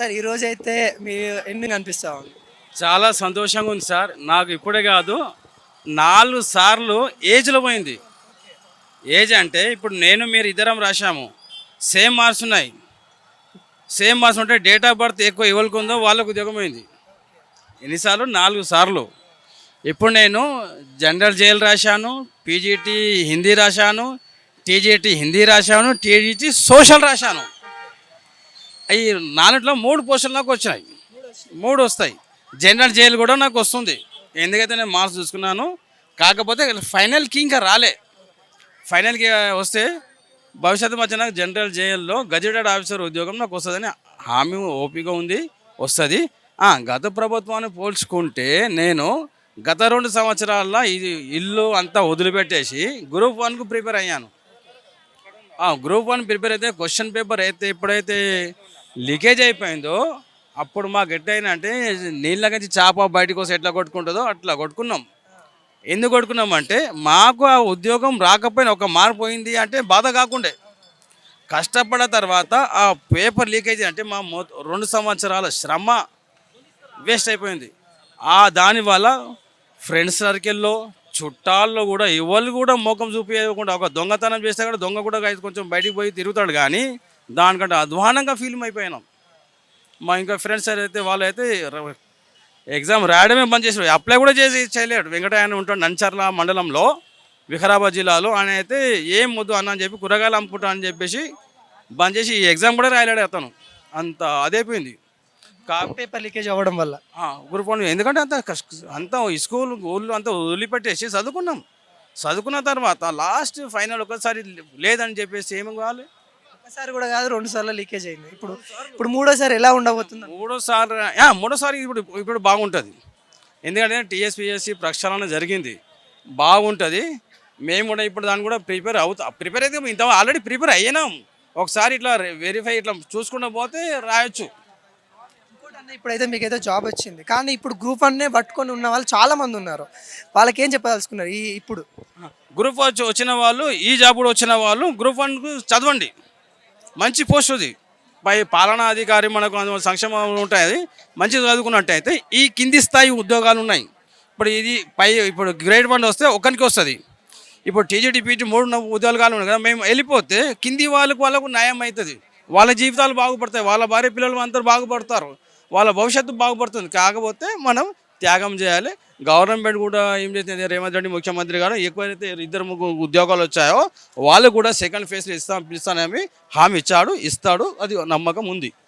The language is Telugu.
సార్ ఈరోజైతే మీ ఎండింగ్ అనిపిస్తా ఉంది. చాలా సంతోషంగా ఉంది సార్. నాకు ఇప్పుడే కాదు 4 సార్లు ఏజ్లో పోయింది. ఏజ్ అంటే ఇప్పుడు నేను మీరు ఇద్దరం రాశాము, సేమ్ మార్క్స్ ఉన్నాయి. సేమ్ మార్క్స్ ఉంటే డేట్ ఆఫ్ బర్త్ ఎక్కువ ఎవరికి ఉందో వాళ్ళకు ఉద్యోగం పోయింది. ఎన్నిసార్లు? 4 సార్లు. ఇప్పుడు నేను జనరల్ జైలు రాశాను, పీజీటీ హిందీ రాశాను, టీజీటీ హిందీ రాశాను, టీజీటీ సోషల్ రాశాను. ఈ 4ట్లో 3 పోస్టులు నాకు వచ్చినాయి, 3 వస్తాయి. జనరల్ జైలు కూడా నాకు వస్తుంది, ఎందుకైతే నేను మార్క్స్ చూసుకున్నాను. కాకపోతే ఫైనల్కి ఇంకా రాలే. ఫైనల్కి వస్తే భవిష్యత్తు మధ్య నాకు జనరల్ జైల్లో గజెటెడ్ ఆఫీసర్ ఉద్యోగం నాకు వస్తుందని హామీ ఓపిక ఉంది, వస్తుంది. గత ప్రభుత్వాన్ని పోల్చుకుంటే నేను గత 2 సంవత్సరాల్లో ఇది ఇల్లు అంతా వదిలిపెట్టేసి గ్రూప్ 1కు ప్రిపేర్ అయ్యాను. గ్రూప్ 1 ప్రిపేర్ అయితే క్వశ్చన్ పేపర్ అయితే ఎప్పుడైతే లీకేజ్ అయిపోయిందో అప్పుడు మాకు ఎట్టయినా అంటే నీళ్ళ నుంచి చేప బయటకు వస్తే ఎట్లా కొట్టుకుంటుందో అట్లా కొట్టుకున్నాం. ఎందుకు కొట్టుకున్నామంటే మాకు ఆ ఉద్యోగం రాకపోయినా ఒక మార్పు పోయింది అంటే బాధ కాకుండే, కష్టపడిన తర్వాత ఆ పేపర్ లీకేజ్ అంటే మా 2 సంవత్సరాల శ్రమ వేస్ట్ అయిపోయింది. దానివల్ల ఫ్రెండ్స్ సర్కిల్లో చుట్టాల్లో కూడా ఎవరు కూడా మోకం చూపించకుండా ఒక దొంగతనం చేస్తే కూడా దొంగ కూడా కొంచెం బయటికి పోయి తిరుగుతాడు, కానీ దానికంటే అధ్వానంగా ఫీల్ అయిపోయినాం. మా ఇంకా ఫ్రెండ్స్ అయితే వాళ్ళు అయితే ఎగ్జామ్ రాయడమే బంద్ చేసాడు, అప్లై కూడా చేయలేడు. వెంకటయ్య ఉంటాడు నంచర్ల మండలంలో, వికారాబాద్ జిల్లాలో. ఆయన అయితే ఏం వద్దు అన్న అని చెప్పి కూరగాయలు అమ్ముకుంటా అని చెప్పేసి బంద్ చేసి ఈ ఎగ్జామ్ కూడా రాయలేడు అతను. అంత అదైపోయింది పేపర్ లీకేజ్ అవ్వడం వల్ల. గ్రూప్ 1 ఎందుకంటే అంతా స్కూల్ ఊళ్ళు అంతా వదిలిపెట్టేసి చదువుకున్న తర్వాత లాస్ట్ ఫైనల్ ఒకసారి లేదని చెప్పేసి ఏమి కావాలి. ఒకసారి కూడా కాదు 2 సార్లు లీకేజ్ అయింది. ఇప్పుడు మూడోసారి ఎలా ఉండబోతుంది? మూడోసారి ఇప్పుడు బాగుంటుంది. ఎందుకంటే టీఎస్పీఎస్సీ ప్రక్షాళన జరిగింది, బాగుంటుంది. మేము కూడా ఇప్పుడు దాన్ని కూడా ప్రిపేర్ అయితే ఇంత ఆల్రెడీ ప్రిపేర్ అయ్యాం. ఒకసారి ఇట్లా వెరిఫై ఇట్లా చూసుకుంటూ పోతే రాయొచ్చు. ఇప్పుడైతే మీకైతే జాబ్ వచ్చింది, కానీ ఇప్పుడు గ్రూప్ 1 పట్టుకొని ఉన్న వాళ్ళు చాలా మంది ఉన్నారు. వాళ్ళకి ఏం చెప్పదలుచుకున్నారు? ఇప్పుడు గ్రూప్ 1 వచ్చిన వాళ్ళు, ఈ జాబ్ కూడా వచ్చిన వాళ్ళు గ్రూప్ 1కు చదవండి, మంచి పోస్ట్ ఉంది. పాలనా అధికారి మనకు సంక్షేమం ఉంటాయి, మంచిగా చదువుకున్నట్టయితే ఈ కింది స్థాయి ఉద్యోగాలు ఉన్నాయి. ఇప్పుడు గ్రేడ్ 1 వస్తే ఒకరికి వస్తుంది. ఇప్పుడు టీజీటీ పీజీ 3 ఉద్యోగాలు ఉన్నాయి కదా, మేము వెళ్ళిపోతే కింది వాళ్ళకు న్యాయం అవుతుంది, వాళ్ళ జీవితాలు బాగుపడతాయి, వాళ్ళ భార్య పిల్లలు అందరూ బాగుపడతారు, వాళ్ళ భవిష్యత్తు బాగుపడుతుంది. కాకపోతే మనం త్యాగం చేయాలి. గవర్నమెంట్ కూడా ఏం చేస్తుంది, రేవంత్ రెడ్డి ముఖ్యమంత్రి గారు ఎక్కువైతే 2-3 ఉద్యోగాలు వచ్చాయో వాళ్ళు కూడా సెకండ్ ఫేజ్లో ఇస్తానని హామీ ఇస్తాడు, అది నమ్మకం ఉంది.